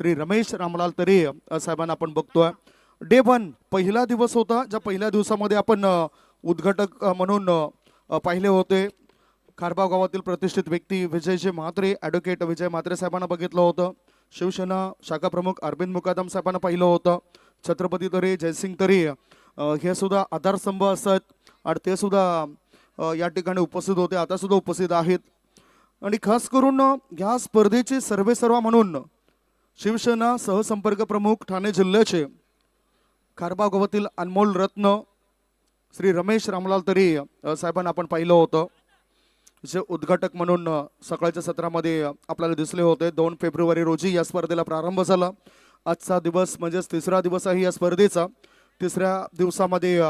श्री रमेश रामलाल तरे साहेबांना आपण बघतोय. डे 1 पहिला दिवस होता, ज्या पहिल्या दिवसामध्ये आपण उद्घाटक म्हणून पाहिले होते. खारबाव गावातील प्रतिष्ठित व्यक्ती विजयजी म्हात्रे, ॲडव्होकेट विजय म्हात्रे साहेबांना बघितलं होतं. शिवसेना शाखा प्रमुख अरविंद मुकादम साहेबांना पाहिलं होतं. छत्रपती तरे, जयसिंग तरे हे सुद्धा आधारस्तंभ असतात आणि ते सुद्धा या ठिकाणी उपस्थित होते, आता सुद्धा उपस्थित आहेत. आणि खास करून ह्या स्पर्धेचे सर्वेसर्वा म्हणून शिवसेना सहसंपर्क प्रमुख ठाणे जिल्ह्याचे खारबाव गावातील अनमोल रत्न श्री रमेश रामलाल तरे साहेबांना आपण पाहिलं होतं, जे उद्घाटक म्हणून सकाळच्या सत्रामध्ये आपल्याला दिसले होते. 2 फेब्रुवारी रोजी या स्पर्धेला प्रारंभ झाला. आजचा दिवस म्हणजेच तिसरा दिवस आहे या स्पर्धेचा. तिसऱ्या दिवसामध्ये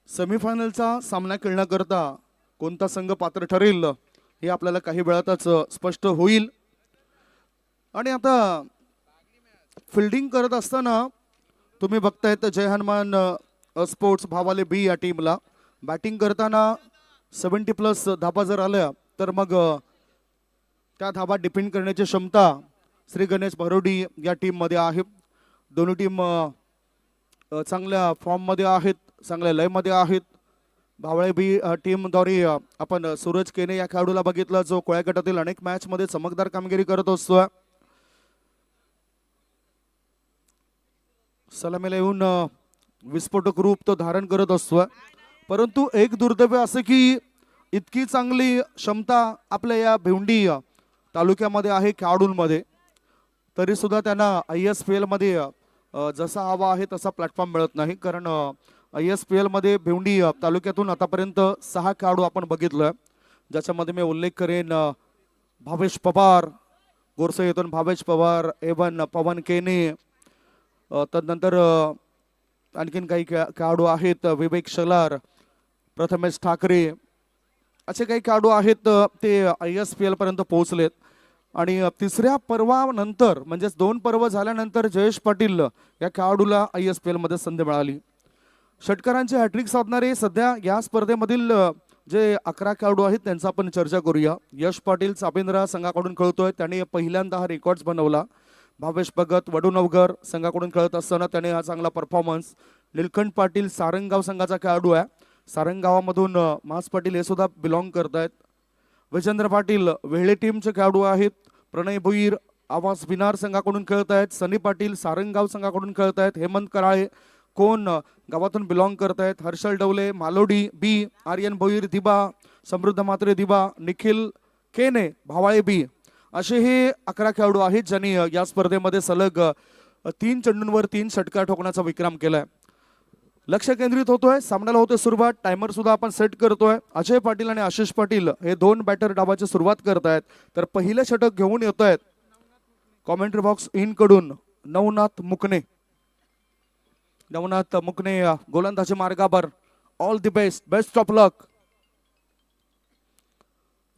सेमीफायनलचा सामना खेळण्याकरता कोणता संघ पात्र ठरेल हे आपल्याला काही वेळातच स्पष्ट होईल. आणि आता फिल्डिंग करत असताना तुम्ही बघतायत जय हनुमान स्पोर्ट्स भावाले बी या टीमला बॅटिंग करताना 70+ धाबा जर आल्या तर मग त्या धाबा डिफेंड करण्याची क्षमता श्री गणेश भरोडी या टीममध्ये आहे. दोन्ही टीम चांगल्या फॉर्ममध्ये आहेत, चांगल्या लयमध्ये आहेत. भावळे बी टीमद्वारे आपण सूरज केने या खेळाडूला बघितलं, जो कोळ्या गटातील अनेक मॅचमध्ये चमकदार कामगिरी करत असतो. सलामीला येऊन विस्फोटक रूप तो धारण करत असतो. परंतु एक दुर्दैव असं की इतकी चांगली क्षमता आपल्या या भिवंडी तालुक्यामध्ये आहे खेळाडूंमध्ये, तरी सुद्धा त्यांना ISPL मध्ये जसा हवा आहे तसा प्लॅटफॉर्म मिळत नाही. कारण ISPL मध्ये भिवंडी तालुक्यातून आतापर्यंत 6 खेळाडू आपण बघितलं, ज्याच्यामध्ये मी उल्लेख करेन भावेश पवार, गोरसे येथून भावेश पवार, एवन पवन केने, तदनंतर आणखीन काही खेळाडू आहेत, विवेक शलार, प्रथमेश ठाकरे, असे काही खेळाडू आहेत ते ISPL पर्यंत पोहोचलेत. आणि तिसऱ्या पर्वानंतर म्हणजेच 2 पर्व झाल्यानंतर जयेश पाटील या खेळाडूला ISPL मध्ये संधी मिळाली. षटकारांचे हॅट्रिक साधणारे सध्या या स्पर्धेमधील जे 11 खेळाडू आहेत त्यांचा आपण चर्चा करूया. यश पाटील चापेंद्रा संघाकडून खेळतोय, त्याने पहिल्यांदा हा रेकॉर्ड्स बनवला. भावेश भगत वडूनवगर संघाकडून खेळत असताना त्याने हा चांगला परफॉर्मन्स. निलखंड पाटील सारंगगाव संघाचा खेळाडू आहे, सारंगगावामधून मास पाटील हे सुद्धा बिलॉंग करत आहेत. विजेंद्र पाटील वेहळे टीमचे खेळाडू आहेत. प्रणय भुईर आवाज बिनार संघाकडून खेळत आहेत. सनी पाटील सारंगगाव संघाकडून खेळत आहेत. हेमंत कराळे कोण गावातून बिलॉंग करत आहेत. हर्षल डवले मालोडी बी, आर्यन भोईर दिबा, समृद्ध मात्रे दिबा, निखिल केने भावाळे बी, असे हे 11 खेळाडू आहेत ज्यांनी या स्पर्धेमध्ये सलग 3 चेंडूंवर 3 षटकार ठोकण्याचा विक्रम केलाय. लक्ष केंद्रित होतोय, सामन्याला होते सुरुवात. टायमर सुद्धा आपण सेट करतोय. अजय पाटील आणि आशिष पाटील हे 2 बॅटर डावाची सुरुवात करतायत, तर पहिले षटक घेऊन येत आहेत कॉमेंट्री बॉक्स इन कडून नवनाथ मुकणे. नवनाथ मुकणे गोलंदाजी मार्गावर. All the best, best of luck.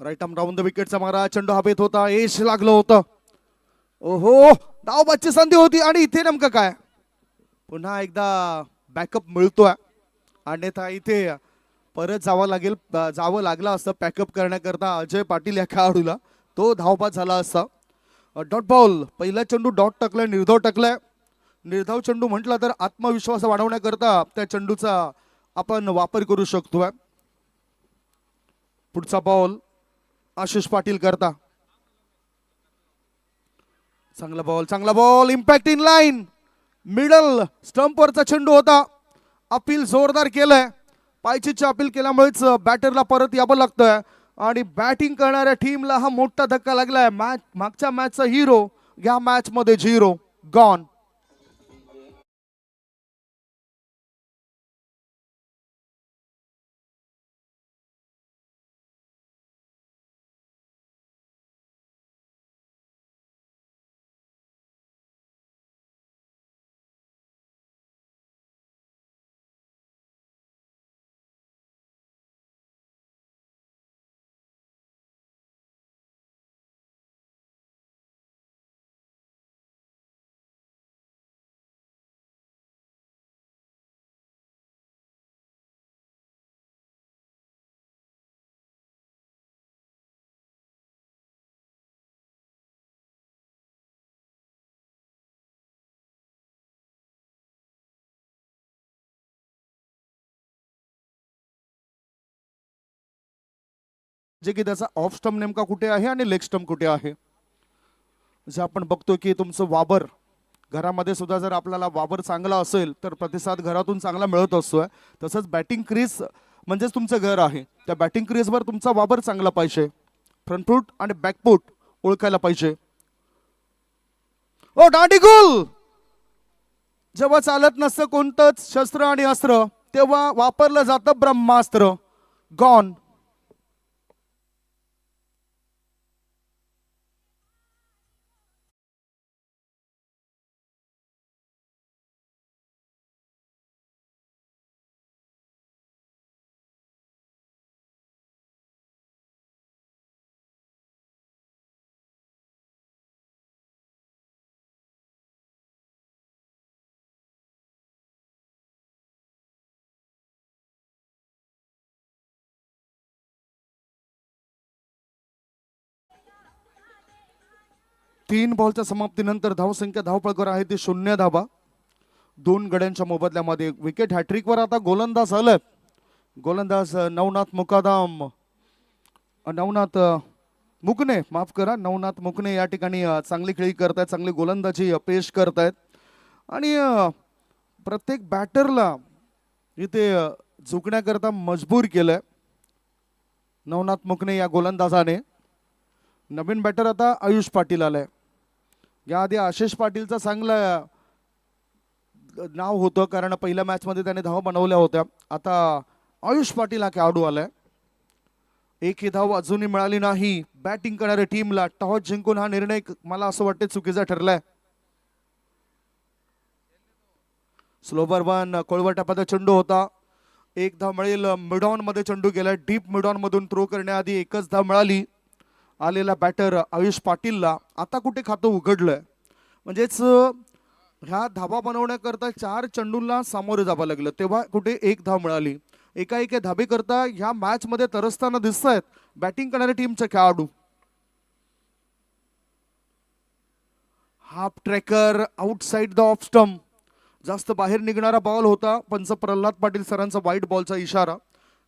Right arm round the विकेटचा मारा, चेंडू हवेत होता, एश लागलं होतं. ओहो, धावबादची संधी होती आणि इथे नेमकं काय पुन्हा एकदा बॅकअप मिळतोय. अन्यथा इथे परत जावं लागलं असतं पॅकअप करण्याकरता अजय पाटील या खेळाडूला. तो धावबाद झाला असता. डॉट बॉल, पहिला चेंडू डॉट टाकलाय, निर्धाव टाकलाय. निर्धाव चेंडू म्हटला तर आत्मविश्वास वाढवण्याकरता त्या चेंडूचा आपण वापर करू शकतोय. पुढचा बॉल आशिष पाटील करता. चांगला ball, impact in line, middle स्टंपवरचा चेंडू होता. अपील जोरदार केलंय, पायचीची अपील केल्यामुळेच बॅटरला परत यावं लागतंय आणि बॅटिंग करणाऱ्या टीमला हा मोठा धक्का लागलाय. मागच्या मॅचचा हिरो या मॅच मध्ये 0 गॉन. जे की त्याचा ऑफ स्टंप नेमका कुठे आहे आणि लेग स्टंप कुठे आहे. जे आपण बघतो की तुमचं वावर घरामध्ये सुद्धा जर आपल्याला वावर चांगला असेल तर प्रतिसाद घरातून चांगला मिळत असतोय. तसंच बॅटिंग क्रीज म्हणजेच तुमचं घर आहे, त्या बॅटिंग क्रीजवर तुमचा वावर चांगला पाहिजे. फ्रंट फूट आणि बॅक फूट ओळखायला पाहिजे. ओ दांडीगुल, जेव्हा चालत नसतं कोणतंच शस्त्र आणि अस्त्र तेव्हा वापरलं जातं ब्रह्मास्त्र. गॉन. तीन बॉलच्या समाप्तीनंतर धावसंख्या धावपळकर आहे ती 0 धावा. 2 गड्यांच्या मोबदल्यामध्ये विकेट हॅट्रिकवर आता गोलंदाज आलेत. गोलंदाज नवनाथ मुकणे, माफ करा, नवनाथ मुकणे या ठिकाणी चांगली खेळी करतायत, चांगली गोलंदाजी पेश करतायत आणि प्रत्येक बॅटरला इथे झुकण्याकरता मजबूर केलंय नवनाथ मुकणे या गोलंदाजाने. नवीन बॅटर आता आयुष पाटील आलाय. याआधी आशिष पाटीलचा चांगला नाव होतं कारण पहिल्या मॅच मध्ये त्याने धावा बनवल्या होत्या. आता आयुष पाटील हा खेळाडू आलाय. एकही धाव अजूनही मिळाली नाही बॅटिंग करणाऱ्या टीमला. टॉस जिंकून हा निर्णय मला असं वाटतं चुकीचा ठरलाय. स्लोवर वन कोळवट टप्प्याचा चेंडू होता. एक धाव मिळेल. मिडॉन मध्ये चेंडू गेलाय. डीप मिडॉन मधून थ्रो करण्याआधी एकच धाव मिळाली आलेला बॅटर आयुष पाटीलला. आता कुठे खातं उघडलंय, म्हणजेच ह्या धाबा बनवण्याकरता 4 चेंडूंना सामोरे जावं लागलं तेव्हा कुठे एक धाव मिळाली. एका धाबे करता ह्या मॅच मध्ये तरसताना दिसत आहेत बॅटिंग करणाऱ्या टीमचे खेळाडू. Half tracker outside the off stump, जास्त बाहेर निघणारा बॉल होता. पंच प्रल्हाद पाटील सरांचा व्हाईट बॉलचा इशारा.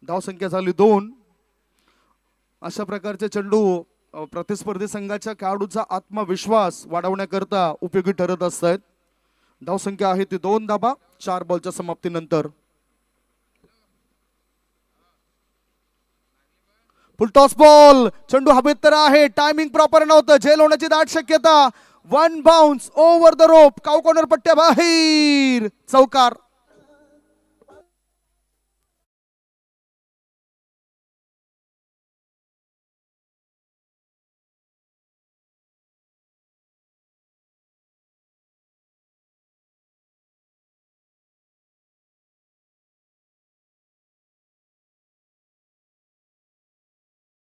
धावसंख्या झाली 2. अशा प्रकारचे चेंडू प्रतिस्पर्धी संघाच्या खेळाडूचा आत्मविश्वास वाढवण्याकरता उपयोगी ठरत असतात. धावसंख्या आहे ती 2 धाबा 4 बॉलच्या समाप्तीनंतर. फुलटॉस बॉल, चेंडू हवेत तर आहे, टायमिंग प्रॉपर नव्हतं, झेल होण्याची दाट शक्यता. 1 बाउन्स ओव्हर द रोप, काव कॉर्नर पट्ट्या बाहेर, चौकार.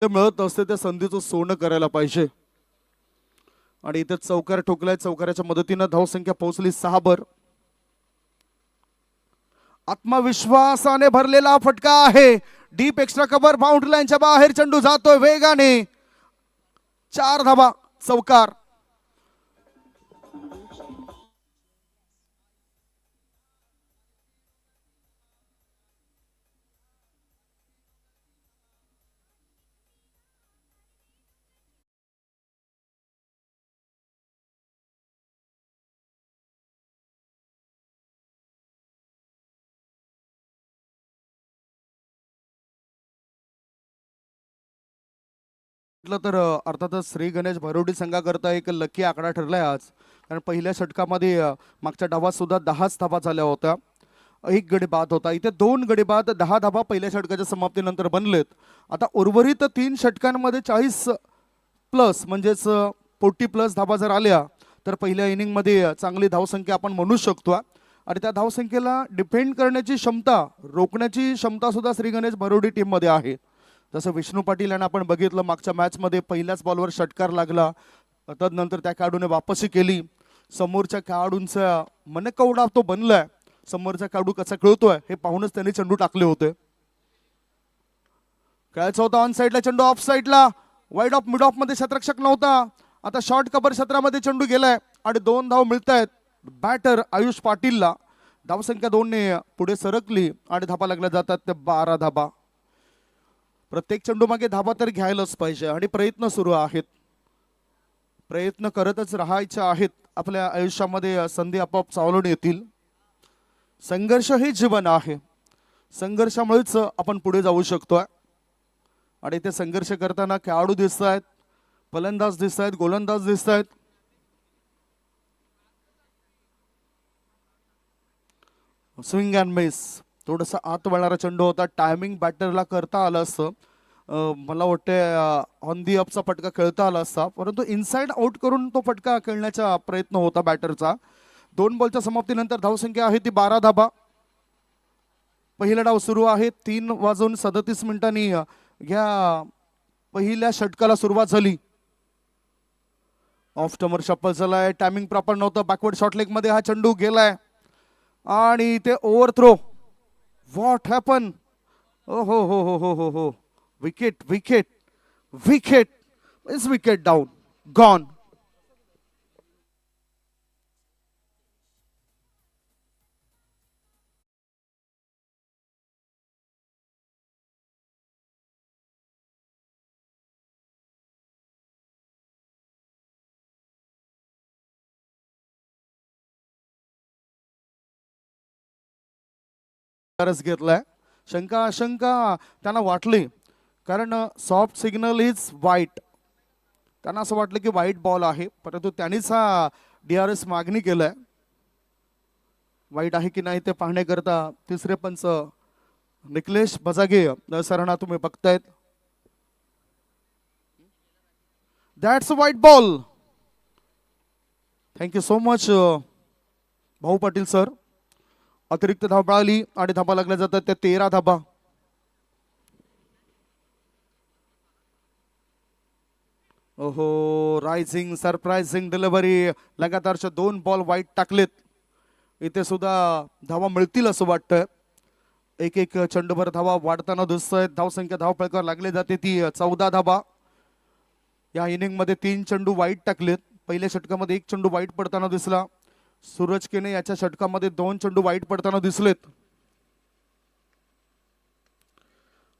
मिळत असते त्या संधीचं सोनं करायला पाहिजे. आणि इथे चौकार ठोकलाय. चौकाराच्या मदतीने धावसंख्या पोहोचली 6 वर. आत्मविश्वासाने भरलेला फटका आहे. डीप एक्स्ट्रा कव्हर बाउंड्री लाईनच्या बाहेर चेंडू जातोय वेगाने. 4 धावा, चौकार. तर अर्थातच श्री गणेश भरोडी संघाकरता एक लकी आकडा ठरलाय आज. कारण पहिल्या षटकामध्ये मागच्या डावात सुद्धा 10च धावा झाल्या होत्या. 1 गडी बाद होता. इथे 2 गडी बाद 10 धावा पहिल्या षटकाच्या समाप्तीनंतर बनलेत. आता उर्वरित 3 षटकांमध्ये 40 प्लस म्हणजेच 40 प्लस धावा जर आल्या तर पहिल्या इनिंगमध्ये चांगली धावसंख्या आपण म्हणू शकतो. आणि त्या धावसंख्येला डिफेंड करण्याची क्षमता, रोखण्याची क्षमता सुद्धा श्री गणेश भरोडी टीममध्ये आहे. जसं विष्णू पाटील यांना आपण बघितलं मागच्या मॅचमध्ये पहिल्याच बॉलवर षटकार लागला, तदनंतर त्या खेळाडूने वापसी केली. समोरच्या खेळाडूंचा मनकवडा तो बनलाय. समोरचा खेळाडू कसा खेळतोय हे पाहूनच त्यांनी चेंडू टाकले होते. खेळायचा होता ऑन साईडला चेंडू, ऑफ साईडला वाईड ऑफ मिड ऑफ मध्ये क्षेत्ररक्षक नव्हता. आता शॉर्ट कव्हर क्षेत्रामध्ये चेंडू गेलाय आणि 2 धाव मिळतायत बॅटर आयुष पाटीलला. धावसंख्या 2 ने पुढे सरकली आणि धाबा लागल्या जातात ते 12 धाबा. प्रत्येक चेंडू मागे धाबा तर घ्यायलाच पाहिजे आणि प्रयत्न सुरू आहेत. प्रयत्न करतच राहायचे आहेत. आपल्या आयुष्यामध्ये संधी आपोआप चावलून येतील. संघर्ष हे जीवन आहे. संघर्षामुळेच आपण पुढे जाऊ शकतो. आणि ते संघर्ष करताना खेळाडू दिसत आहेत, फलंदाज दिसत आहेत, गोलंदाज दिसत आहेत. स्विंग अँड मिस, थोडंसं आत वळणारा चेंडू होता. टायमिंग बॅटरला करता आलं असतं. मला वाटतं ऑन दी अपचा फटका खेळता आला असता, परंतु इनसाइड आउट करून तो फटका खेळण्याचा प्रयत्न होता बॅटरचा. 2 बॉलच्या समाप्तीनंतर धावसंख्या आहे ती 12 धाबा. पहिला डाव सुरू आहे. 3:37 घ्या पहिल्या षटकाला सुरुवात झाली. ऑफ टमर शप्पल झालाय. टायमिंग प्रॉपर नव्हतं. बॅकवर्ड शॉर्ट लेग मध्ये हा चेंडू गेलाय आणि ते ओव्हर थ्रो. What happen. ओ हो हो हो हो हो हो. Wicket wicket wicket is wicket down gone. घेतलाय. शंका आशंका त्यांना वाटली, कारण सॉफ्ट सिग्नल इज वाईट. त्यांना असं वाटलं की वाईट बॉल आहे, परंतु त्यांनीच हा DRS मागणी केलाय. वाईट आहे की नाही ते पाहण्याकरता तिसरे पंच निखिलेश बजागे सरांना तुम्ही बघतायत. दॅट्स अ वाईट बॉल. थँक्यू सो मच भाऊ पाटील सर. अतिरिक्त धाव मिळाली आणि धाबा लागल्या जातात त्या 13 धाबा. ओहो, रायझिंग सरप्राइझिंग डिलिव्हरी. लगातारच्या 2 बॉल वाईट टाकलेत. इथे सुद्धा धावा मिळतील असं वाटतं. एक एक चेंडूभर धावा वाढताना दिसत आहेत. धावसंख्या धावफलकावर लागली जाते ती 14 धाबा. या इनिंग मध्ये 3 चेंडू वाईट टाकलेत. पहिल्या षटकामध्ये 1 चेंडू वाईट पडताना दिसला. सूरज केने याच्या षटकामध्ये 2 चेंडू वाईट पडताना दिसलेत.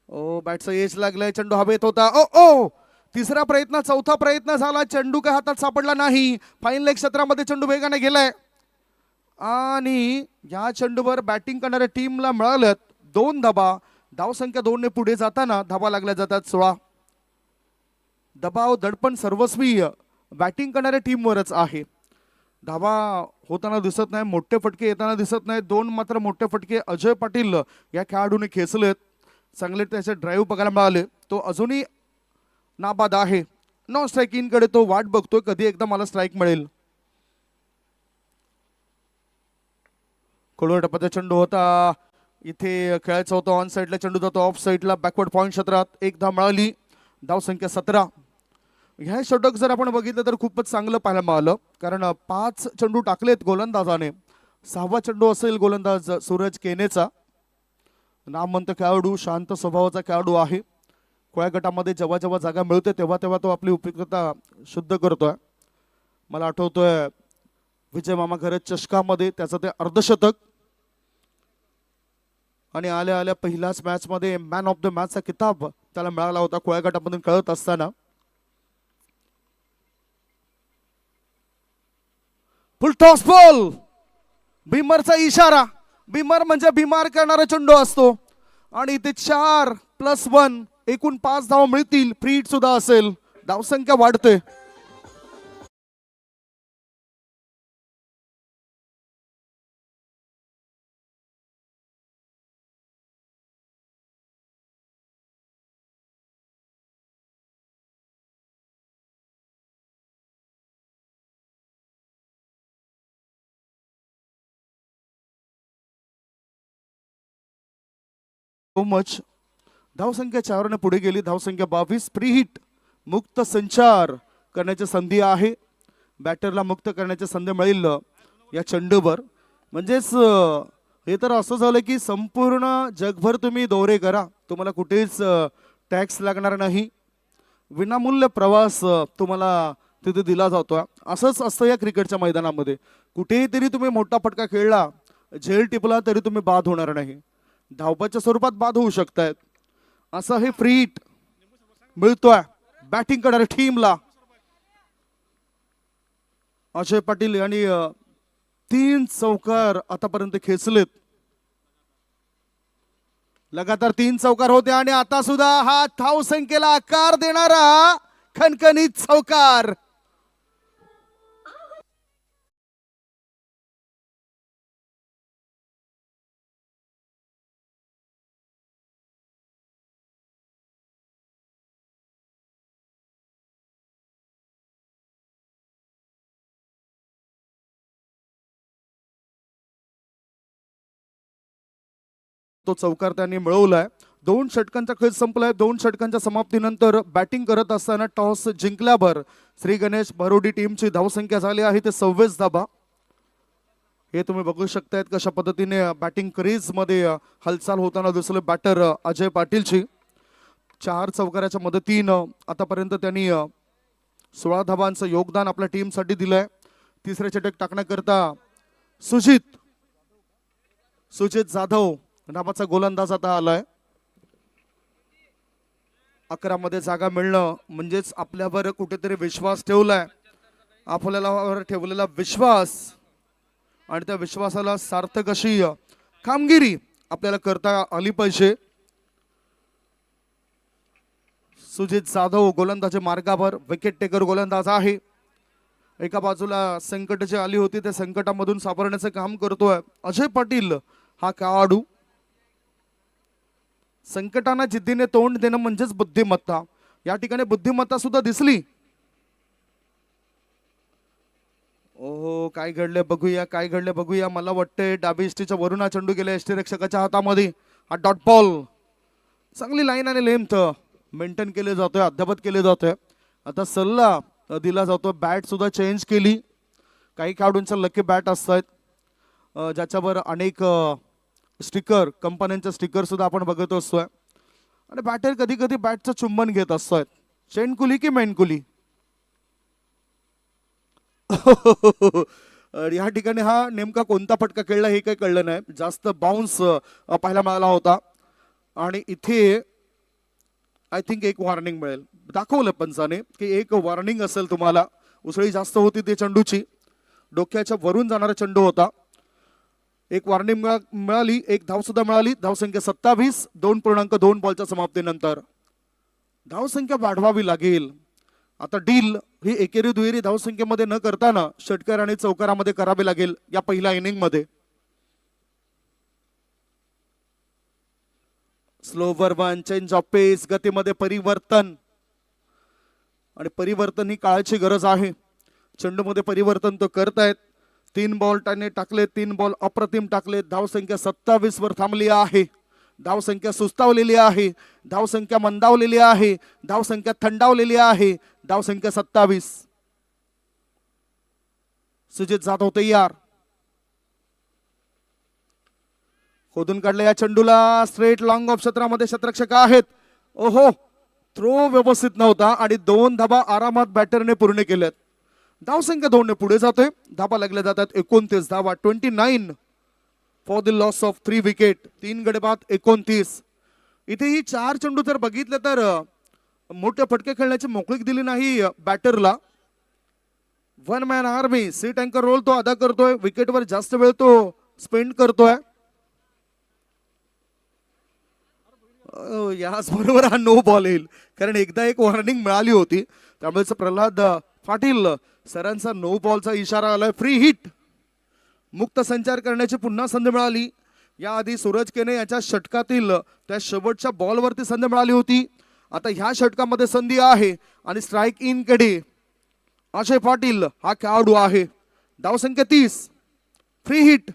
ओ, बॅटचा एज लागलाय. चेंडू हवेत होता. ओ ओ, तिसरा प्रयत्न, चौथा प्रयत्न झाला. चेंडू काय हातात सापडला नाही. फाईन लेग क्षेत्रामध्ये चेंडू वेगाने गेलाय आणि या चेंडूवर बॅटिंग करणाऱ्या टीमला मिळाल्यात 2 धाबा. धावसंख्या 2 ने पुढे जाताना धाबा लागल्या जातात 16. दबाव दडपण सर्वस्वी बॅटिंग करणाऱ्या टीमवरच आहे. धाबा होताना दिसत नाही, मोठे फटके येताना दिसत नाही. 2 मात्र मोठे फटके अजय पाटील या खेळाडूने खेचलेत. चांगले त्याचे ड्राईव्ह बघायला मिळाले. तो अजूनही नाबाद आहे. नो स्ट्राईक इन कडे तो वाट बघतोय, कधी एकदा मला स्ट्राईक मिळेल. खोलवर टप्प्याचा चेंडू होता. इथे खेळायचा होता. ऑन साईडला चेंडू जातो ऑफ साईडला. बॅकवर्ड पॉईंट क्षेत्रात 1 धाव मिळाली. धाव संख्या 17. ह्या षटक जर आपण बघितलं तर खूपच चांगलं पाहायला मिळालं, कारण 5 चेंडू टाकलेत गोलंदाजाने. 6वा चेंडू असेल गोलंदाज सूरज केनेचा. नामवंत खेळाडू, शांत स्वभावाचा खेळाडू आहे. खुळ्या गटामध्ये जेव्हा जेव्हा जागा मिळते तेव्हा तेव्हा तो आपली उपयुक्तता शुद्ध करतोय. मला आठवतोय विजय मामा घरत चषकामध्ये त्याचं ते अर्धशतक, आणि आल्या आल्या पहिल्याच मॅच मध्ये मॅन ऑफ द मॅचचा किताब त्याला मिळाला होता खुळ्या गटामधून खेळत असताना. फुल टॉस बॉल. भीमरचा इशारा. भीमर म्हणजे बिमार करणारा चेंडू असतो आणि इथे 4+1 एकूण 5 धावा मिळतील. फ्री हिट सुद्धा असेल. धावसंख्या वाढते. So much. धावसंख्या 4 ने पुढे गेली. धावसंख्या 22. फ्री हिट, मुक्त संचार करण्याची संधी आहे. बॅटरला मुक्त करण्याची संधी मिळेल या चेंडूवर. म्हणजेच हे तर असं झालं की संपूर्ण जगभर तुम्ही दौरे करा, तुम्हाला कुठेच टॅक्स लागणार नाही. विनामूल्य प्रवास तुम्हाला तिथे दिला जातो. असंच असतं या क्रिकेटच्या मैदानामध्ये. कुठेही तरी तुम्ही मोठा फटका खेळला, झेल टिपला तरी तुम्ही बाद होणार नाही. धावपाच्या स्वरूपात बाद होऊ शकतायत. असं हे फ्री हिट मिळतोय बॅटिंग करणाऱ्या टीमला. अजय पाटील यांनी 3 चौकार आतापर्यंत खेचलेत. लगातार 3 चौकार होते आणि आता सुद्धा हा धावसंख्येला आकार देणारा खणखणीत चौकार. तो चौकार त्यांनी मिळवलाय. 2 षटकांचा खेळ संपलाय. 2 षटकांच्या समाप्तीनंतर बॅटिंग करत असताना टॉस जिंकल्यावर श्री गणेश भरोडी टीमची धावसंख्या झाली आहे ते 26 धाबा. हे तुम्ही बघू शकतायत कशा पद्धतीने बॅटिंग क्रीज मध्ये हालचाल होताना दिसले बॅटर अजय पाटीलची. 4 चौकाराच्या मदतीनं आतापर्यंत त्यांनी 16 धाबांचं योगदान आपल्या टीमसाठी दिलंय. तिसरे षटक टाकण्याकरता सुजित जाधव नावाचा गोलंदाज आता आलाय. 11 मध्ये जागा मिळणं म्हणजेच आपल्यावर कुठेतरी विश्वास ठेवलाय. आपल्याला ठेवलेला विश्वास आणि त्या विश्वासाला सार्थक अशी कामगिरी आपल्याला करता आली पाहिजे. सुजित जाधव गोलंदाजी मार्गावर विकेट टेकर गोलंदाज आहे. एका बाजूला संकट जे आली होती त्या संकटामधून सावरण्याचं काम करतोय अजय पाटील हा खेळाडू. संकटांना जिद्दीने तोंड देणं म्हणजेच बुद्धिमत्ता. या ठिकाणी बुद्धिमत्ता सुद्धा दिसली. ओहो काय घडले बघूया, काय घडले बघूया. मला वाटतंय डाबी एसटीच्या वरून हा चेंडू गेला एसटी रक्षकाच्या हातामध्ये. हा डॉट बॉल चांगली लाईन आणि लेंथ मेंटेन केले जातोय, अद्यावत केले जातोय. आता सल्ला दिला जातो. बॅट सुद्धा चेंज केली. काही खेळाडूंच्या लकी बॅट असतात ज्याच्यावर अनेक स्टिकर कंपन्यांचे स्टिकर सुद्धा आपण बघत असतोय. आणि बॅटर कधी कधी बॅटचं चुंबन घेत असतात. चेंडकुली की मेंडकुली या ठिकाणी हा नेमका कोणता फटका खेळला हे काही कळलं नाही. जास्त बाउन्स पाहायला मिळाला होता आणि इथे आय थिंक एक वॉर्निंग मिळेल. दाखवलं पंचाने की एक वॉर्निंग असेल तुम्हाला. उसळी जास्त होती ते चेंडूची. डोक्याच्या वरून जाणारा चेंडू होता. एक वॉर्निंग मिळाली. एक धाव सुद्धा मिळाली. धावसंख्या 27. 2.2 बॉलच्या समाप्तीनंतर धावसंख्या वाढवावी लागेल. आता डील ही एकेरी दुहेरी धावसंख्येमध्ये न करताना षटकार आणि चौकारामध्ये करावी लागेल या पहिल्या इनिंग मध्ये. स्लोवर वन चेंज ऑफ पेस गतीमध्ये परिवर्तन आणि परिवर्तन ही काळाची गरज आहे. चेंडूमध्ये परिवर्तन तो करतायत. 3 बॉल त्याने टाकले. 3 बॉल अप्रतिम टाकले. धावसंख्या 27 वर थांबली आहे. धावसंख्या सुस्तावलेली आहे. धावसंख्या मंदावलेली आहे. धावसंख्या थंडावलेली आहे. धावसंख्या 27. सुजित जाधव तयार. खोदून काढले या चेंडूला. स्ट्रेट लॉंग ऑफ क्षेत्रामध्ये क्षेत्ररक्षक आहेत. ओहो थ्रो व्यवस्थित नव्हता आणि 2 धाबा आरामात बॅटरने पूर्ण केल्यात. धावसंख्या 2 ने पुढे जातोय. धाबा लागल्या जातात 29 धाबा. 29 for the loss of 3 wicket. 3 गडे बाद 29. इथे ही 4 चेंडू जर बघितले तर मोठे फटके खेळण्याची मोकळीक दिली नाही बॅटरला. 1 मॅन आर्मी सी टँकर रोल तो अदा करतोय. विकेटवर जास्त वेळ तो स्पेंड करतोय. याच बरोबर हा नो बॉल येईल कारण एकदा एक वॉर्निंग मिळाली होती. त्यामुळे प्रल्हाद पाटील सरांचा नो बॉलचा इशारा आलाय. फ्री हिट मुक्त संचार करण्याची पुन्हा संधी मिळाली. याआधी सूरज केने याच्या षटकातील त्या शेवटच्या बॉलवरती संधी मिळाली होती. आता ह्या षटकामध्ये संधी आहे आणि स्ट्राईक इन कडे अजय पाटील हा खेळाडू आहे. धावसंख्या 30. Free hit.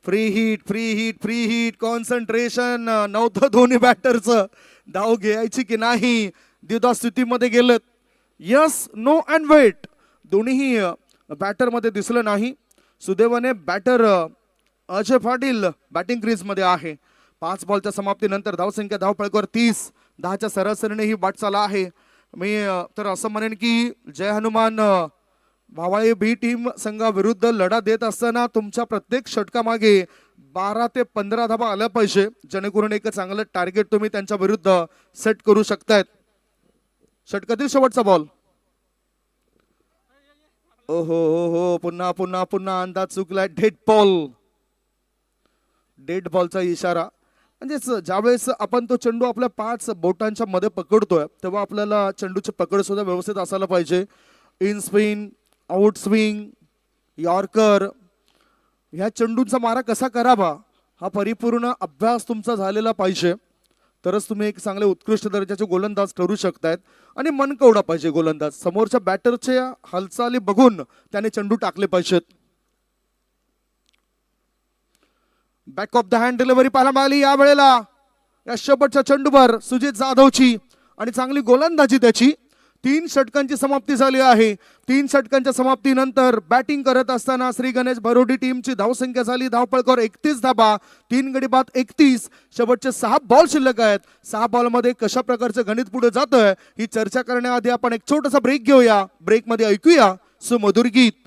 Free hit free hit free hit. Concentration नव्हतं दोन्ही बॅटरचं. धाव घ्यायची की नाही द्विधा स्थितीमध्ये गेलेत. यस नो अँड वेट दोन्हीही बॅटर मध्ये दिसलं नाही. सुदैवाने batter Ajay Patil batting crease मध्ये आहे. 5 बॉलच्या समाप्तीनंतर धावसंख्या धावपळकावर 30. 10च्या सरासरीने ही वाटचाल आहे. मी तर असं म्हणेन की जय हनुमान भावाळे बी टीम संघाविरुद्ध लढा देत असताना तुमच्या प्रत्येक षटकामागे 12 ते 15 धाबा आल्या पाहिजे, जेणेकरून एक चांगलं टार्गेट तुम्ही त्यांच्या विरुद्ध सेट करू शकतायत. षटकातील शेवटचा बॉल. ओहो हो हो, पुन्हा पुन्हा पुन्हा अंदाज चुकलाय. डेड बॉलचा इशारा. म्हणजेच ज्यावेळेस आपण तो चेंडू आपल्या 5 बोटांच्या मध्ये पकडतोय तेव्हा आपल्याला चेंडूची पकड सुद्धा व्यवस्थित असायला पाहिजे. In swing, out swing, yorker, ह्या चेंडूंचा मारा कसा करावा हा परिपूर्ण अभ्यास तुमचा झालेला पाहिजे, तरच तुम्ही एक चांगले उत्कृष्ट दर्जाचे गोलंदाज ठरू शकतायत. आणि मनकवडा पाहिजे गोलंदाज, समोरच्या बॅटरच्या हालचाली बघून त्याने चेंडू टाकले पाहिजेत. Back of the hand delivery पाहायला मिळाली या वेळेला. या शेवटच्या चेंडूवर सुजित जाधवची आणि चांगली गोलंदाजी त्याची. 3 षटकांची समाप्ती झाली आहे. 3 षटकांच्या समाप्तीनंतर बॅटिंग करत असताना श्री गणेश भरोडी टीमची धावसंख्या झाली धावपळकर 31 धाबा, 3 गडी बाद 31. शेवटचे 6 बॉल शिल्लक आहेत. 6 बॉलमध्ये कशा प्रकारचं गणित पुढे जातोय ही चर्चा करण्याआधी आपण एक छोटासा ब्रेक घेऊया. ब्रेकमध्ये ऐकूया सुमधुर गीत.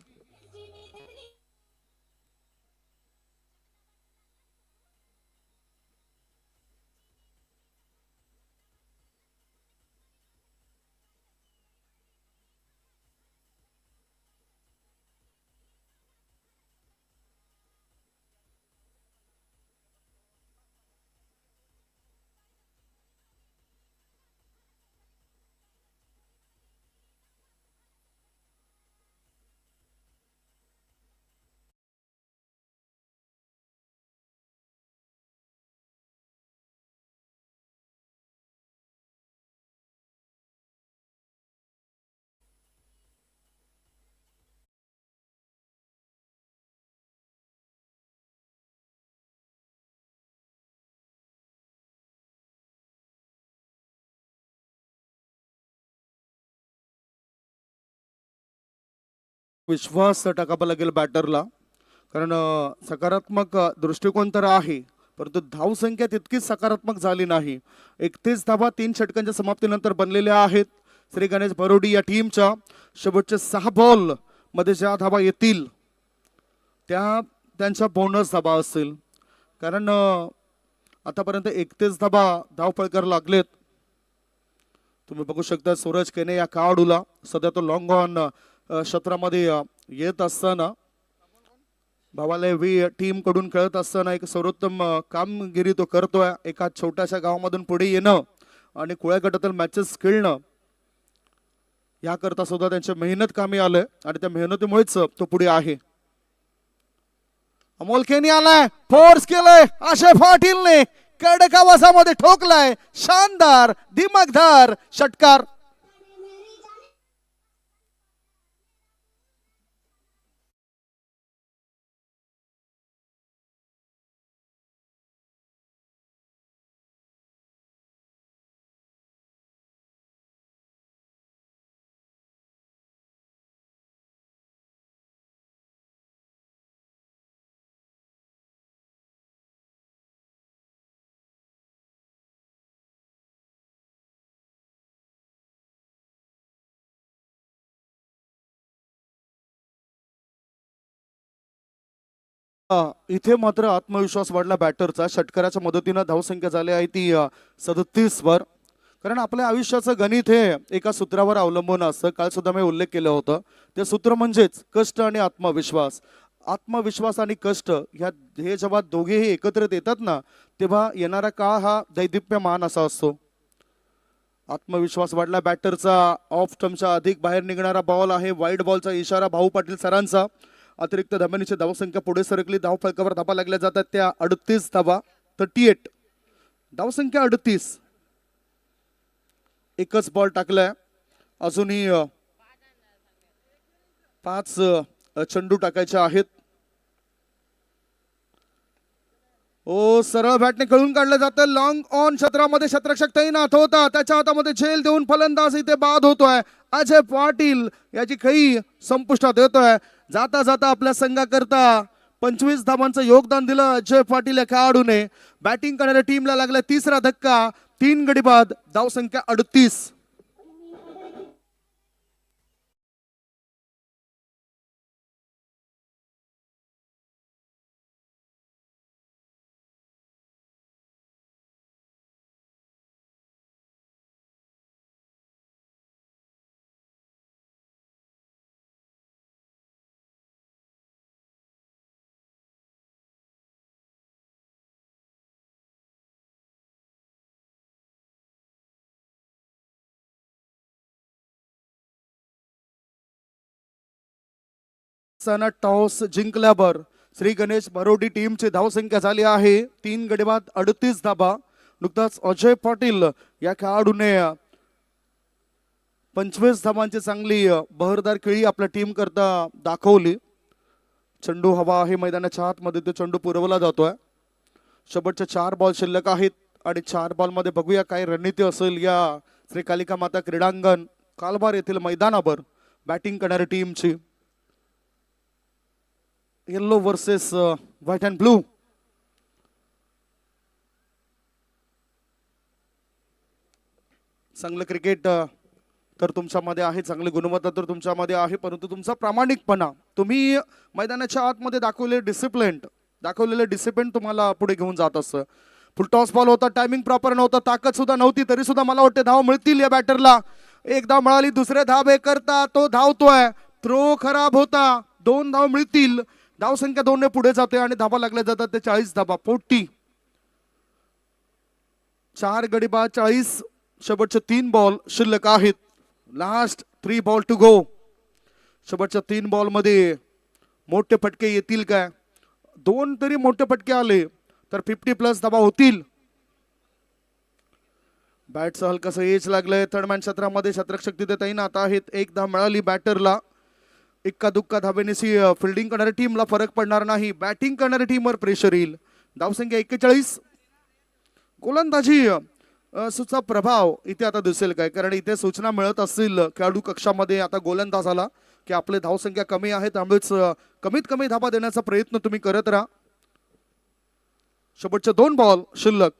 विश्वास टाकावा लागेल बॅटरला, कारण सकारात्मक दृष्टिकोन तर आहे, परंतु धावसंख्या तितकीच सकारात्मक झाली नाही. 31 धाबा 3 षटकांच्या समाप्तीनंतर बनलेल्या आहेत श्री गणेश भरोडी या टीमच्या. शेवटचे 6 बॉल मध्ये ज्या धाबा येतील त्या त्यांच्या बोनस धाबा असतील, कारण आतापर्यंत 31 धाबा धावपळकर लागलेत. तुम्ही बघू शकता सूरज केने या खेळाडूला सध्या तो लॉंग ऑन क्षेत्रामध्ये येत असताना भावाले वी टीम कडून खेळत असताना एक सर्वोत्तम कामगिरी तो करतोय. एका छोट्याशा गावामधून पुढे येणं आणि खुळ्या गटातील मॅचेस खेळणं याकरता सुद्धा त्यांची मेहनत कामी आलंय आणि त्या मेहनतीमुळेच तो पुढे आहे. अमोल केनी आलाय, फोर्स केलंय, आशय पाटीलने कडक आवाजामध्ये ठोकलाय. शानदार दिमागदार षटकार. इथे मात्र आत्मविश्वास वाढला बॅटरचा. षटकाराच्या मदतीनं धावसंख्या झाली आहे ती 37 वर. कारण आपल्या आयुष्याचं गणित हे एका सूत्रावर अवलंबून असतं. काल सुद्धा मी उल्लेख केलं होतं, ते सूत्र म्हणजेच कष्ट आणि आत्मविश्वास. आत्मविश्वास आणि कष्ट हे जेव्हा दोघेही एकत्रित येतात ना, तेव्हा येणारा काळ हा दैदिप्यमान असा असतो. आत्मविश्वास वाढला बॅटरचा. ऑफ स्टंपच्या अधिक बाहेर निघणारा बॉल आहे. वाईड बॉलचा इशारा भाऊ पाटील सरांचा. अतिरिक्त धाबांची धावसंख्या पुढे सरकली. धाव फलकावर धाबा लागल्या जातात त्या 38 धाबा, 38 धावसंख्या 38. एकच बॉल टाकलाय, अजूनही 5 चेंडू टाकायचे आहेत. ओ सरळ बॅटने खेळून काढलं जातं. लॉंग ऑन क्षेत्रामध्ये क्षेत्ररक्षक तैनात होता, त्याच्या हातामध्ये झेल देऊन फलंदाज इथे बाद होतोय. अजय पाटील याची खई संपुष्टात येतोय. जाता जाता आपल्या संघाकरता 25 धावांचं योगदान दिलं अजय पाटील या खेळाडूने. बॅटिंग करणाऱ्या टीमला लागला 3रा धक्का. 3 गडी बाद, धावसंख्या 38. सना टॉस जिंकल्यावर श्री गणेश भरोडी टीमची धावसंख्या झाली आहे 3 गडी बाद 38 धाबा. नुकताच अजय पाटील या खेळाडूने 25 धाबांची चांगली बहरदार खेळी आपल्या टीम करता दाखवली. चेंडू हवा आहे मैदानाच्या आतमध्ये, तो चेंडू पुरवला जातोय. शेवटचे 4 बॉल शिल्लक आहेत आणि 4 बॉल मध्ये बघूया काय रणनीती असेल या श्री कालिका माता क्रीडांगण कालबार येथील मैदानावर बॅटिंग करणारी टीमची. Yellow versus white and blue. चांगलं क्रिकेट तर तुमच्यामध्ये आहे, चांगली गुणवत्ता तर तुमच्यामध्ये आहे, परंतु तुमचा प्रामाणिकपणा, तुम्ही मैदानाच्या आतमध्ये दाखवलेले डिसिप्लिन तुम्हाला पुढे घेऊन जात असतं. फुल टॉस बॉल होता, टायमिंग प्रॉपर नव्हता, ताकद सुद्धा नव्हती, तरी सुद्धा मला वाटते धाव मिळतील या बॅटरला. एक धाव मिळाली, दुसरे धाव करता तो धावतोय, थ्रो खराब होता, 2 धाव मिळतील. धावसंख्या 2 ने पुढे जाते आणि धाबा लागल्या जातात ते 40 धाबा. 40 4 गडी बाद 40. शेवटचे 3 बॉल शिल्लक आहेत. Last 3 ball to go. शेवटच्या 3 बॉल मध्ये मोठे फटके येतील काय? 2 तरी मोठे फटके आले तर 50+ धाबा होतील. बॅटचं हलकसं एज लागलंय. थर्डमॅन क्षेत्रामध्ये शतरक्षक तिथे तैनात आहेत. 1 धाव मिळाली बॅटरला. इक्का दुक्का धाबेनिशी फिल्डिंग करणाऱ्या टीमला फरक पडणार नाही, बॅटिंग करणाऱ्या टीमवर प्रेशर येईल. धावसंख्या 41. गोलंदाजी सुचा प्रभाव इथे आता दिसेल काय? कारण इथे सूचना मिळत असतील खेळाडू कक्षामध्ये आता गोलंदाजाला की आपले धावसंख्या कमी आहे, त्यामुळेच कमीत कमी धाबा देण्याचा प्रयत्न तुम्ही करत राहा. शेवटचे 2 बॉल शिल्लक.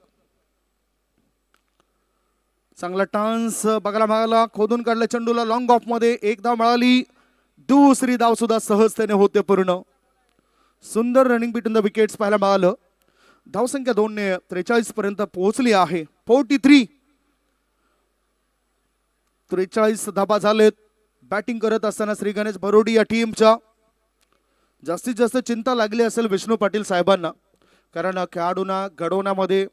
चांगला टान्स बघायला मिळाला, खोदून काढल्या चेंडूला लॉंग ऑफ मध्ये. 1 धाव मिळाली, दुसरी धाव सुद्धा सहजतेने होते पूर्ण. सुंदर रनिंग बिटवीन द विकेट्स पाहायला मिळालं. धावसंख्या 2 ने 43 पर्यंत पोहोचली आहे. 43 धाबा झालेत. बॅटिंग करत असताना श्री गणेश भरोडी या टीमच्या जास्तीत जास्त चिंता लागली असेल विष्णू पाटील साहेबांना, कारण खेळाडूंना घडवण्यामध्ये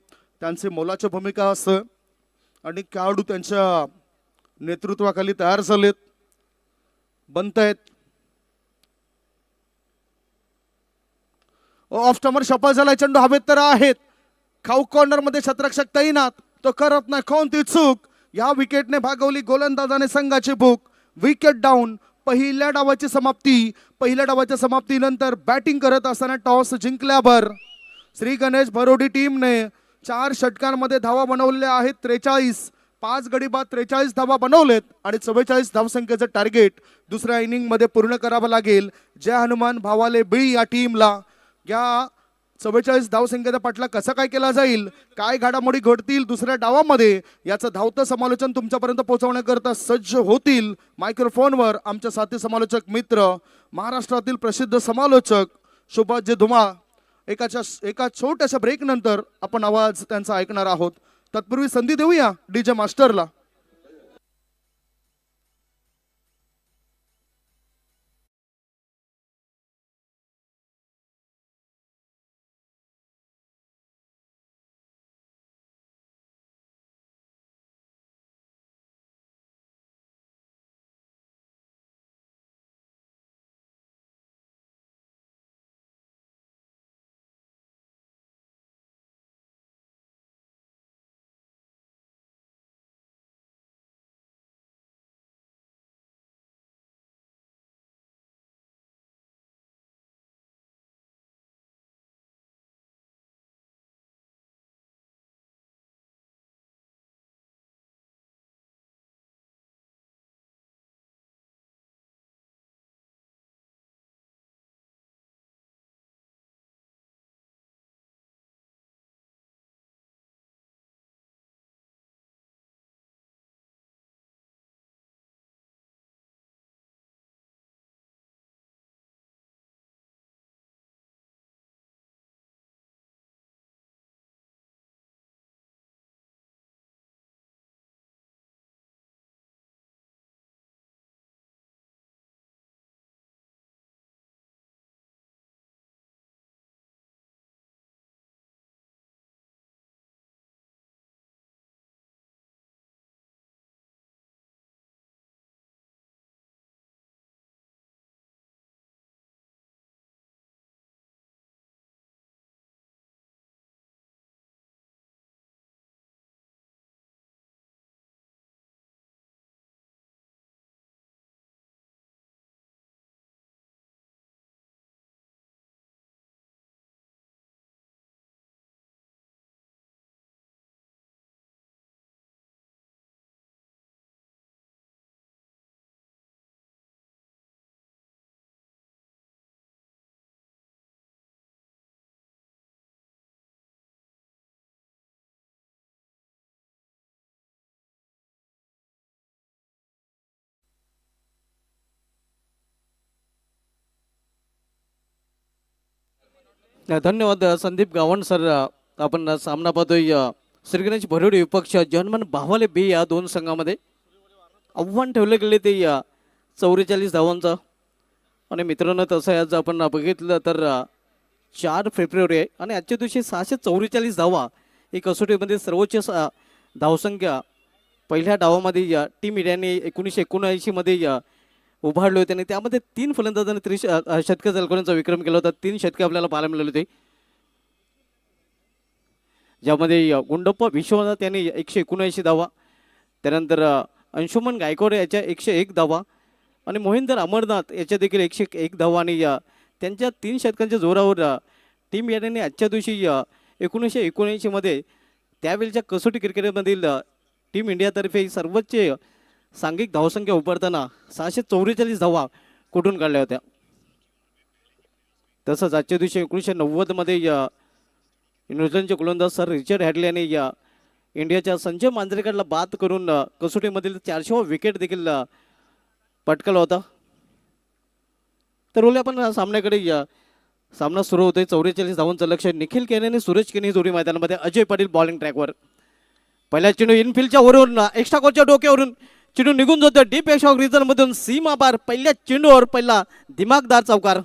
त्यांची मोलाची भूमिका असते आणि खेळाडू त्यांच्या नेतृत्वाखाली तयार झालेत, बनतायत. ऑफ स्टंपर शपल झालाय, चेंडू हवेत तर आहेत. खाऊ कॉर्नर मध्ये शतरक्षक तैनात, तो करत नाही कोणती चूक. या विकेटने भागवली गोलंदाजाने संघाची भूक. Wicket down. पहिल्या डावाची समाप्ती. पहिल्या डावाच्या समाप्तीनंतर बॅटिंग करत असताना टॉस जिंकल्यावर श्री गणेश भरोडी टीमने 4 षटकांमध्ये धावा बनवलेल्या आहेत 43. 5 गडी बाद 43 धावा बनवलेत आणि 44 धावसंख्येचं टार्गेट दुसऱ्या इनिंग मध्ये पूर्ण करावं लागेल. जय हनुमान भावाले बिळी या टीमला. या 44 धावसंख्येचा पाठला कसा काय केला जाईल, काय घडामोडी घडतील दुसऱ्या डावामध्ये, याचं धावतं समालोचन तुमच्यापर्यंत पोहोचवण्याकरता सज्ज होतील मायक्रोफोनवर आमचे साथी समालोचक मित्र, महाराष्ट्रातील प्रसिद्ध समालोचक सुभाष धुमाळ. एका छोट्याशा ब्रेक नंतर आपण आवाज त्यांचा ऐकणार आहोत. तत्पूर्वी संधी देऊया डीजे मास्टरला. धन्यवाद संदीप गावण सर. आपण सामना पाहतोय श्री गणेश भरोडे विपक्ष जन्मन भावाले बी या दोन संघामध्ये आव्हान ठेवले गेले ते 44 धावांचं. आणि मित्रांनो तसं आज आपण बघितलं तर 4 फेब्रुवारी आहे आणि आजच्या दिवशी 644 धावा ही कसोटीमध्ये सर्वोच्च धावसंख्या पहिल्या डावामध्ये टीम इंडियाने 1979 मध्ये उभारले होते आणि त्यामध्ये 3 फलंदाजांनी शतक झळकवण्याचा विक्रम केला होता. 3 शतके आपल्याला पाहायला मिळाले होते, ज्यामध्ये गुंडप्पा विश्वनाथ यांनी 179 धावा, त्यानंतर अंशुमन गायकवाड याच्या 101 धावा आणि मोहिंदर अमरनाथ याच्या देखील 101 धावा आणि त्यांच्या 3 शतकांच्या जोरावर टीम इंडियाने आजच्या दिवशी 1979 मध्ये त्यावेळच्या कसोटी क्रिकेटमधील टीम इंडियातर्फे सर्वोच्च सांघिक धावसंख्या उभारताना 644 धावा कुठून काढल्या होत्या. तसंच आजच्या दिवशी 1990 मध्ये न्यूझीलंडचे गोलंदाज सर रिचर्ड हॅडले यांनी इंडियाच्या संजय मांजरेकरला बाद करून कसोटीमधील 400वा विकेट देखील पटकावला होता. तर बोलूया आपण सामन्याकडे. सामना सुरू होतोय. 44 धावांचं लक्ष्य. निखिल केने आणि सूरज केने जोडी मैदानामध्ये. अजय पाटील बॉलिंग ट्रॅकवर. पहिल्या चेंडू इनफिल्डच्या वरून एक्स्ट्रा कोचच्या डोक्यावरून चेंडू निघून जातो डीप एक्स रिझन मधून सीमा पार. पहिल्या चेंडूवर पहिला दिमागदार चौकार.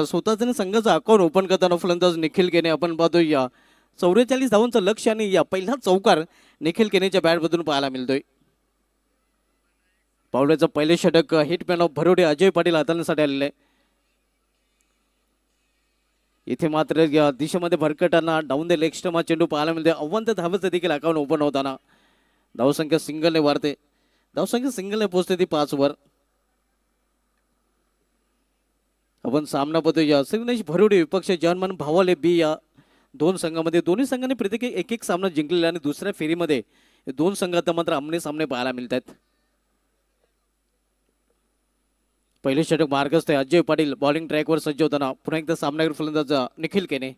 स्वतःच संघाचा अकाउंट ओपन करताना फलंदाज निखिल केने आपण पाहतोय 44 धावांचं लक्ष आणि पहिला चौकार निखिल केनेच्या बॅटमधून पाहायला मिळतोय. पावड्याचं पहिले षटक हिटमॅन ऑफ भरोडे अजय पाटील हाताळण्यासाठी आलेले आहे. इथे मात्र या दिशेमध्ये भरकटांना डाऊन द लेग स्टंप चेंडू पाहायला मिळते. अव्वंत धावेचं देखील अकाउंट ओपन होताना धावसंख्या सिंगलने वाढते. धावसंख्या सिंगलने पोहोचते ती 5 वर. आपण सामना पाहतोय श्री गणेश भरोडे विपक्ष जवानमान भावाले बी या दोन संघामध्ये. दोन्ही संघांनी प्रत्येकी एक सामना जिंकलेला आणि दुसऱ्या फेरीमध्ये दोन संघात मात्र आमने सामने पाहायला मिळतात. पहिले षटक मार्गस्थ आहे. अजय पाटील बॉलिंग ट्रॅकवर सज्ज होताना पुन्हा एकदा सामनावीर फलंदाज निखिल केने.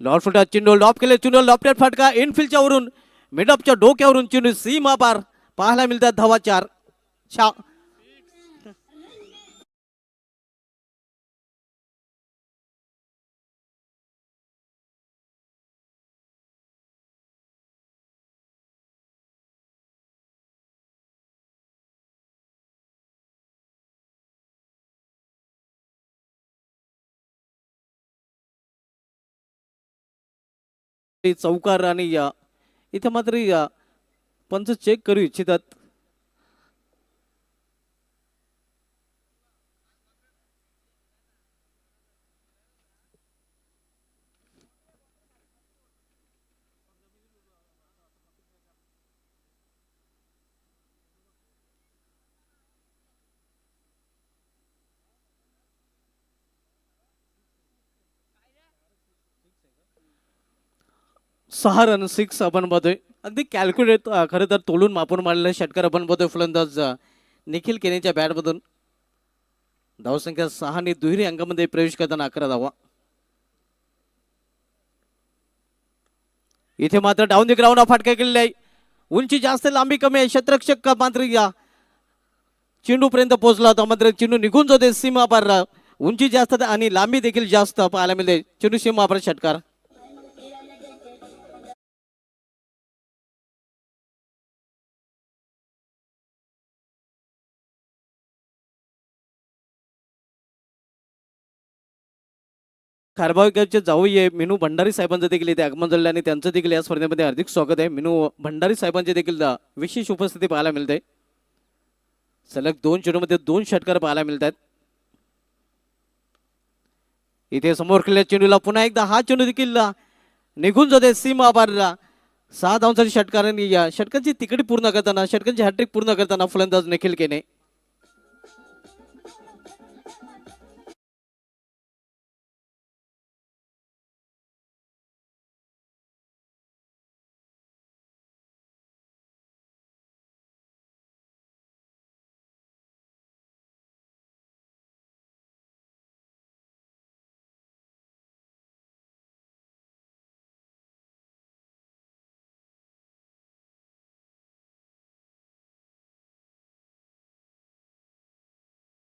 लॉर्ड फुटा चेंडू लॉप केले. चेंडू लॉपटेड फटका इनफिल्डच्या वरून मिड ऑफच्या डोक्यावरून चेंडू सीमा पार. पाहायला मिळतात धावा 4. चौकार आणि इथे मात्र पंच चेक करू इच्छितात. सहा रन 6 आपण पाहतोय. अगदी कॅल्क्युलेट खरं तर तोलून मापून मारलेला षटकार आपण पाहतोय फलंदाज निखिल केनेच्या बॅटमधून. धावसंख्या 6 ने दुहेरी अंकामध्ये प्रवेश करताना 11 धावा. इथे मात्र डाऊन द ग्राउंड फटका केलेला आहे. उंची जास्त लांबी कमी आहे. क्षेत्ररक्षक मात्र चेंडू पर्यंत पोहोचला होता मात्र चेंडू निघून जाते सीमा पार. उंची जास्त आणि लांबी देखील जास्त पाहायला मिळते. चेंडू सीमा पार षटकार. खारबावचे जाऊये मिनू भंडारी साहेबांचं देखील इथे आगमन झाले आणि त्यांचं देखील या स्पर्धेमध्ये हार्दिक स्वागत आहे. मिनू भंडारी साहेबांचे देखील विशेष उपस्थिती पाहायला मिळते. सलग 2 चेंडूमध्ये 2 षटकार पाहायला मिळतात. इथे समोर केलेल्या चेंडूला पुन्हा एकदा हा चेंडू देखील निघून जाते सीमा पारला. 6 धावांसाठी षटकारांनी या षटकांची तिकडी पूर्ण करताना षटकांची हॅट्रिक पूर्ण करताना फलंदाज निखिल केने.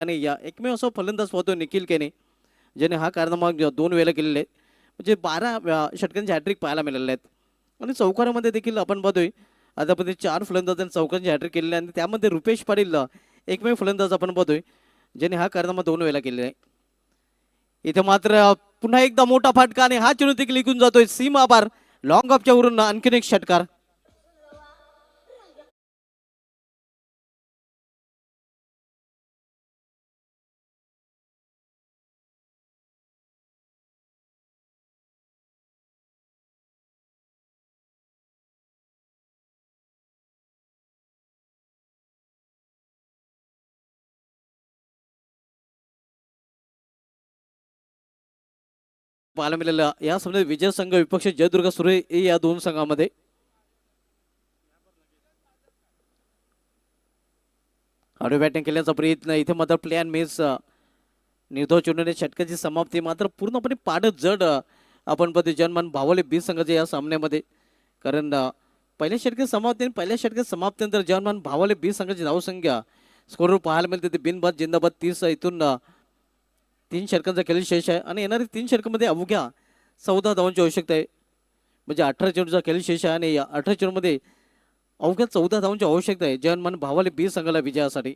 आणि या एकमेव असा फलंदाज पाहतो निखिल केने, ज्याने हा कारनामा 2 वेळेला केलेले आहेत. म्हणजे 12 षटकांचे हॅट्रिक पाहायला मिळाले आहेत. आणि चौकारामध्ये देखील आपण पाहतोय आतापर्यंत 4 फलंदाजांनी चौकांचे हॅट्रिक केलेले आणि त्यामध्ये रुपेश पाटील एकमेव फलंदाज आपण पाहतोय ज्याने हा कारनामा 2 वेळेला केलेला आहे. इथे मात्र पुन्हा एकदा मोठा फटका आणि हा चेंडू देखील निघून जातोय सीमा पार. लॉंग ऑफच्या वरून आणखीन एक षटकार. पाहायला मिळालेला या सामन्यात विजय संघ विपक्ष जयदुर्ग सुरे या दोन संघामध्ये आडवी बॅटिंग केल्याचा प्रयत्न. इथे मात्र प्लॅन मिस. निर्धाव चेंडूने षटकाची समाप्ती मात्र पूर्णपणे पाडत जड आपण पद्धती जनमान भावले 20 संघाचे या सामन्यामध्ये. कारण पहिल्या षटकात समाप्तीनंतर जनमान भावले 20 संघाची धावसंख्या स्कोरवर पाहायला मिळते ते बिनबाद जिंदाबाद 30 इथून 3 षटकांचा खेळ शेष आहे आणि येणाऱ्या 3 षटकामध्ये अवघ्या 14 धावांची आवश्यकता आहे. म्हणजे 18 चेंडूचा खेळ शेष आहे आणि या 18 चेंडूमध्ये अवघ्या 14 धावांची आवश्यकता आहे जनमान भावाले 20 संघाला विजयासाठी.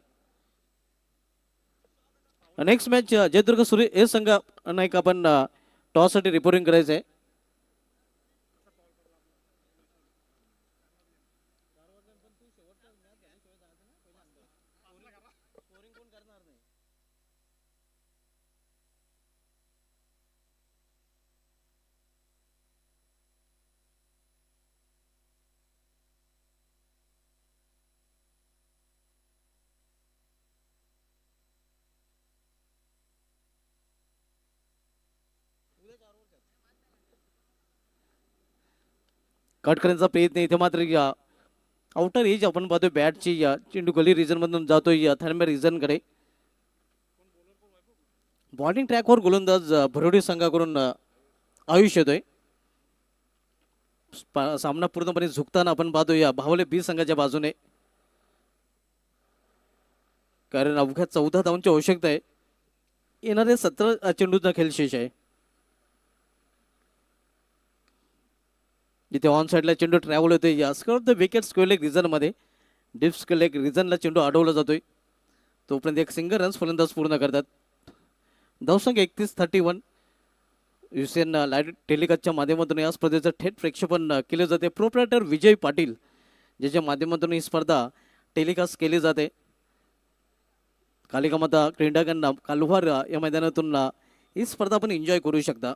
नेक्स्ट मॅच जयदुर्ग सूर्य हे संघ नाही का आपण टॉससाठी रिपोर्टिंग करायचं आहे. कट करण्याचा प्रयत्न. इथे मात्र आउटर एज आपण पाहतोय बॅटची चेंडू गली रिजन मधून जातोय थर्मर रिजन कडे. बॉलिंग ट्रॅकवर गोलंदाज भरोडी संघाकडून आयुष्य येतोय. सामना पूर्णपणे झुकताना आपण पाहतोय भावले 20 संघाच्या बाजूने. कारण अवघ्या 14 धावांची आवश्यकता आहे. येणारे 17 चेंडूचा खेळ शेष आहे. जिथे ऑन साईडला चेंडू ट्रॅव्हल होतोय यास्कर विकेट स्क्वेअर लेग रिझन मध्ये डीप स्क्वेअर लेग रिझनला चेंडू अडवला जातोय. तोपर्यंत एक सिंगल रन्स फलंदाज पूर्ण करतात. धावसंख्या 31-31. युसेन लाईव्ह टेलिकास्टच्या माध्यमातून या स्पर्धेचं थेट प्रक्षेपण केले जाते. प्रोप्रायटर विजय पाटील ज्याच्या माध्यमातून ही स्पर्धा टेलिकास्ट केली जाते. कालिकामाता क्रीडांगण कालुवार या मैदानातून ही स्पर्धा आपण एन्जॉय करू शकता.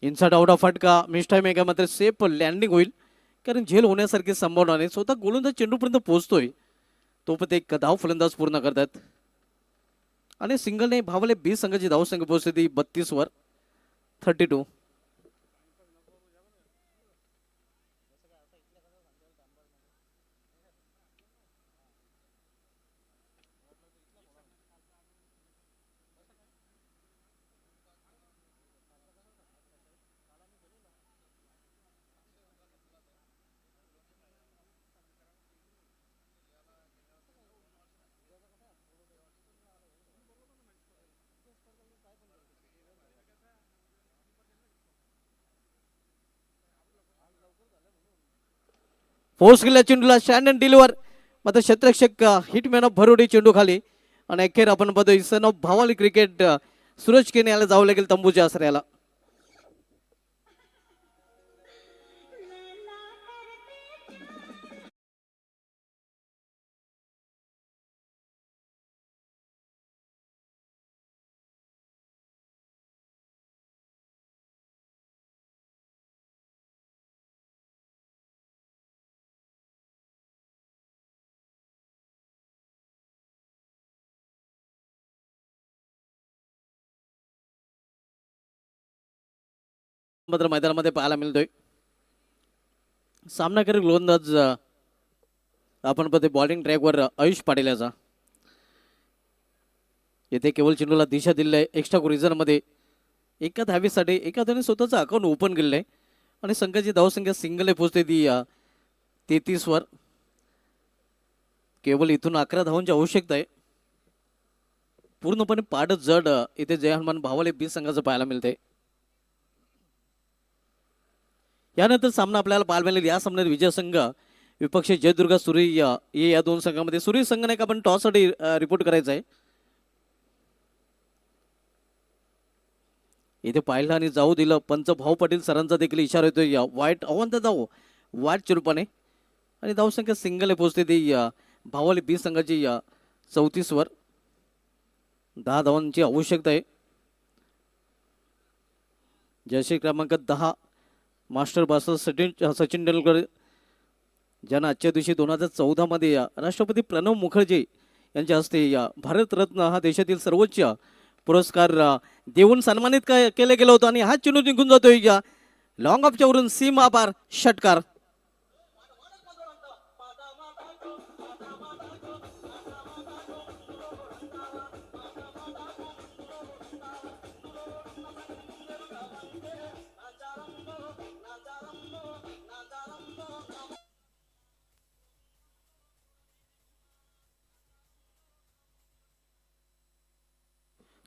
इनसाइड आउट ऑफ फटका मिस टाइम आहे का मात्र सेफ लँडिंग होईल कारण झेल होण्यासारखी संभावना नाही. स्वतः गोलंदाज चेंडूपर्यंत पोहोचतोय तोपर्यंत एक धाव फलंदाज पूर्ण करतात आणि सिंगलने भावले 20 संघाची धावसंख्या पोहोचते ती 32 वर 32. फोर्स केल्या चेंडूला स्टँड अँड डिलिव्हर मात्र क्षेत्ररक्षक हिटमॅन ऑफ भरोडी चेंडू खाली आणि अखेर आपण बघतोय सन ऑफ भावाली क्रिकेट सूरज केने याला जावं लागेल तंबूच्या आसऱ्याला. मात्र मैदानामध्ये पाहायला मिळतोय सामनाकारी गोलंदाज आपण पाहतोय बॉलिंग ट्रॅकवर आयुष पाटील याचा. येथे केवळ चेंडूला दिशा दिली आहे. एक्स्ट्रा रिझन मध्ये एका धावीसाठी एका धावीने स्वतःचं अकाउंट ओपन केलेलं आहे आणि संघाची धावसंख्या सिंगल पोहोचते ती 33 वर. केवळ इथून 11 धावांची आवश्यकता आहे. पूर्णपणे पाडत जड इथे जय हनुमान भावाले बी संघाचं पाहायला मिळते. यानंतर सामना आपल्याला पाहायला मिळेल. या सामन्यात विजय संघ विपक्ष जयदुर्गा सूर्य या दोन संघामध्ये सूर्य संघाने एक आपण टॉससाठी रिपोर्ट करायचा आहे. इथे पाहिलं आणि जाऊ दिलं. पंच भाऊ पाटील सरांचा देखील इशारा येतोय. या वाईट अवंत धाव वाईट चुरपाने आणि धावसंख्या सिंगल पोहोचते ती भावाली बी संघाची 34 वर. 10 धावांची आवश्यकता आहे. जयश्री क्रमांक 10 मास्टर बास्टर सचिन तेंडुलकर ज्यांना आजच्या दिवशी 2014 मध्ये राष्ट्रपती प्रणव मुखर्जी यांच्या हस्ते भारतरत्न हा देशातील सर्वोच्च पुरस्कार देऊन सन्मानित केलं गेलं होतं. आणि हा चेंडू निघून जातोय लॉंग ऑफच्या वरून सीमा पार षटकार.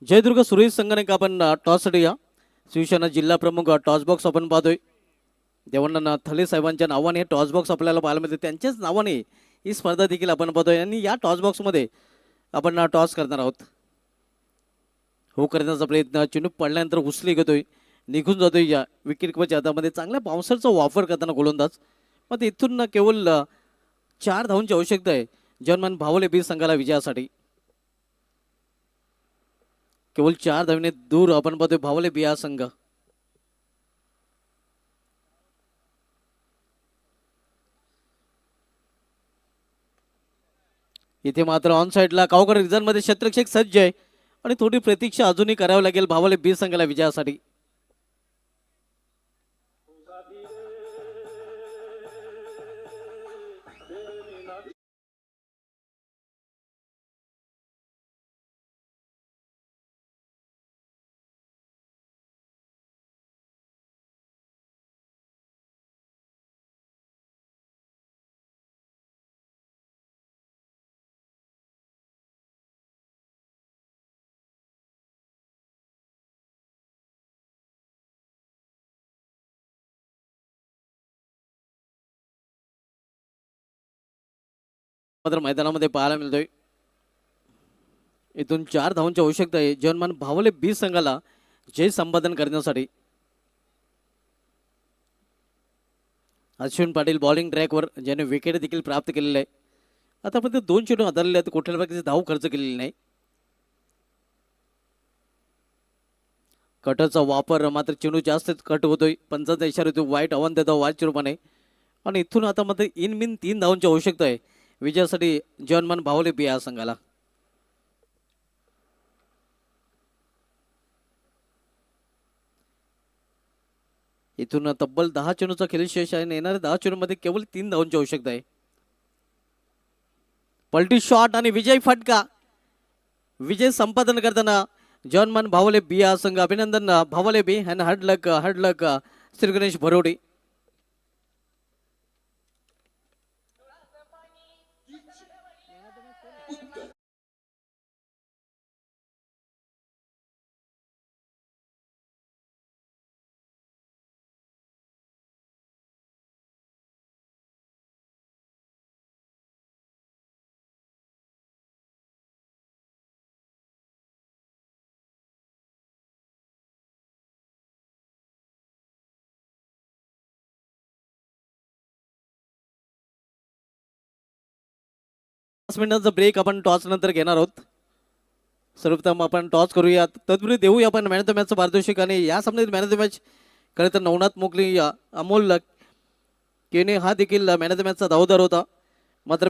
जयदुर्ग सुरेश संघाने का आपण टॉससाठी शिवसेना जिल्हा प्रमुख टॉस बॉक्स आपण पाहतोय. देवानंद थले साहेबांच्या नावाने टॉस बॉक्स आपल्याला पाहायला मिळते. त्यांच्याच नावाने ही स्पर्धा देखील आपण पाहतोय. आणि या टॉस बॉक्समध्ये आपण टॉस करणार आहोत. हो करण्याचा प्रयत्न चेंडू पडल्यानंतर उचली घेतोय निघून जातोय या विकेट किपरच्या हातामध्ये. चांगल्या बाउन्सरचा वापर करताना गोलंदाज. मग इथून केवळ 4 धावांची आवश्यकता आहे जर्मन भावले बी संघाला विजयासाठी. केवळ 4 धावने दूर आपण पाहतोय भावले बी हा संघ. इथे मात्र ऑन साइडला कावकर रिझन मध्ये क्षेत्ररक्षक सज्ज आहे आणि थोडी प्रतीक्षा अजूनही करावी लागेल भावले बी संघाला विजयासाठी. मात्र मैदानामध्ये पाहायला मिळतोय. इथून 4 धावांची आवश्यकता आहे जर्मन भावले बी संघाला जय संपादन करण्यासाठी. अश्विन पाटील बॉलिंग ट्रॅकवर ज्याने विकेट देखील प्राप्त केलेले आहे. आतापर्यंत 2 चेंडू आदरले आहेत. कुठल्या प्रकारचे धाव खर्च केलेली नाही. कटचा वापर मात्र चेंडू जास्त कट होतोय. पंचाचा इशारा होतो वाईट आव्हान देतो वाईट रूपाने. आणि इथून आता मात्र इन बिन 3 धावांची आवश्यकता आहे विजयासाठी जर्मन भावले बी या संघाला. इथून तब्बल 10 चेंडूचा खेळशेष आहे. येणाऱ्या 10 चेंडूमध्ये केवळ 3 धावांची आवश्यकता आहे. पलटी शॉट आणि विजय फटका. विजय संपादन करताना जर्मन भावले बी हा संघ. अभिनंदन भावले बी अँड हार्ड लक श्री गणेश भरोडी. मिनिटांचा ब्रेक आपण टॉस नंतर घेणार आहोत. सर्वप्रथम आपण टॉस करूयात. तत्पूर्वी देऊया आपण मॅन ऑफ द मॅचचं पारितोषिक. आणि या सामन्यात मॅन ऑफ द मॅच खरं तर नवनाथ मोगली अमोल केने हा देखील मॅन ऑफ द मॅचचा दावेदार होता. मात्र